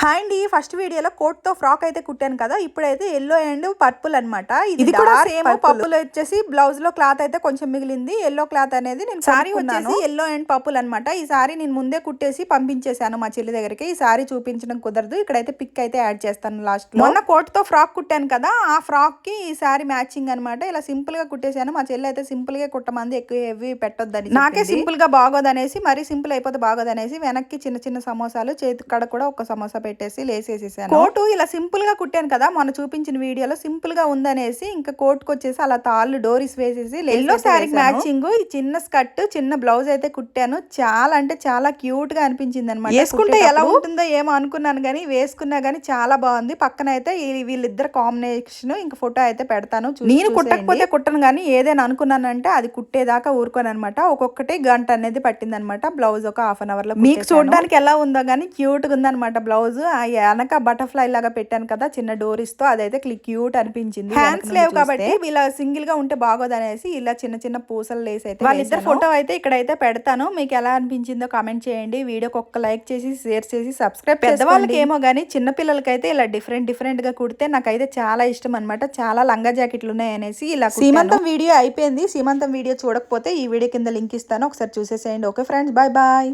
Hi అండి, first వీడియోలో కోట్తో frock అయితే కుట్టాను కదా. ఇప్పుడైతే ఎల్లో అండ్ పర్పుల్ అనమాట. ఇది కూడా సేమ్ పర్పుల్ వచ్చేసి బ్లౌజ్ లో క్లాత్ అయితే కొంచెం మిగిలింది. ఎల్లో క్లాత్ అనేది నేను సారీ వచ్చేసి ఎల్లో అండ్ పర్పుల్ అనమాట. ఈ సారీ నేను ముందే కుట్టేసి పంపించేశాను మా చెల్లి దగ్గరికి. ఈ సారీ చూపించడం కుదరదు. ఇక్కడైతే పిక్ అయితే యాడ్ చేస్తాను లాస్ట్. మొన్న కోట్తో ఫ్రాక్ కుట్టాను కదా, ఆ ఫ్రాక్ కి ఈ సారీ మ్యాచింగ్ అనమాట. ఇలా సింపుల్ గా కుట్టేశాను. మా చెల్లి అయితే సింపుల్ గా కుట్టమంది, ఎక్కువ హెవీ పెట్టొద్దని. నాకే సింపుల్ గా బాగోదనేసి, మరీ సింపుల్ అయిపోతే బాగోదనేసి వెనక్కి చిన్న చిన్న సమోసాలు, చేతి కడ కూడా ఒక సమోసా పెట్టేసి లేసేసేసాను. కోటు ఇలా సింపుల్ గా కుట్టాను కదా, మొన్న చూపించిన వీడియోలో సింపుల్ గా ఉందనేసి ఇంకా కోటుకు వచ్చేసి అలా తాళ్ళు డోరీస్ వేసేసి ఎల్లో శారీ మ్యాచింగ్ ఈ చిన్న స్కర్ట్ చిన్న బ్లౌజ్ అయితే కుట్టాను. చాలా అంటే చాలా క్యూట్ గా అనిపించింది అనమాట. వేసుకుంటే ఎలా ఉంటుందో ఏమో అనుకున్నాను కానీ వేసుకున్నా గానీ చాలా బాగుంది. పక్కన అయితే వీళ్ళిద్దరు కాంబినేషన్ ఇంకా ఫోటో అయితే పెడతాను. నేను కుట్టకపోతే కుట్టను కానీ ఏదైనా అనుకున్నానంటే అది కుట్టేదాకా ఊరుకోను అనమాట. ఒక్కొక్కటి గంట అనేది పట్టింది అనమాట. బ్లౌజ్ ఒక హాఫ్ అన్ అవర్ లో. మీకు చూడడానికి ఎలా ఉందో గానీ క్యూట్ గా ఉందన్నమాట బ్లౌజ్. వెనక బటర్ఫ్లై లాగా పెట్టాను కదా చిన్న డోరీస్ తో, అదైతే క్యూట్ అనిపించింది. హ్యాండ్స్ లేవు కాబట్టి ఇలా సింగిల్ గా ఉంటే బాగోదు అనేసి ఇలా చిన్న చిన్న పూసలు లేసి అయితే వాళ్ళిద్దరు ఫోటో అయితే ఇక్కడైతే పెడతాను. మీకు ఎలా అనిపించిందో కామెంట్ చేయండి. వీడియోకి ఒక్క లైక్ చేసి షేర్ చేసి సబ్స్క్రైబ్. పెద్దవాళ్ళకి ఏమో గానీ చిన్న పిల్లలకైతే ఇలా డిఫరెంట్ గా కుడితే నాకైతే చాలా ఇష్టం అనమాట. చాలా లంగా జాకెట్లు ఉన్నాయి అనేసి ఇలా. సీమంతం వీడియో అయిపోయింది. సీమంతం వీడియో చూడకపోతే ఈ వీడియో కింద లింక్ ఇస్తాను, ఒకసారి చూసేసేయండి. Okay friends, bye bye.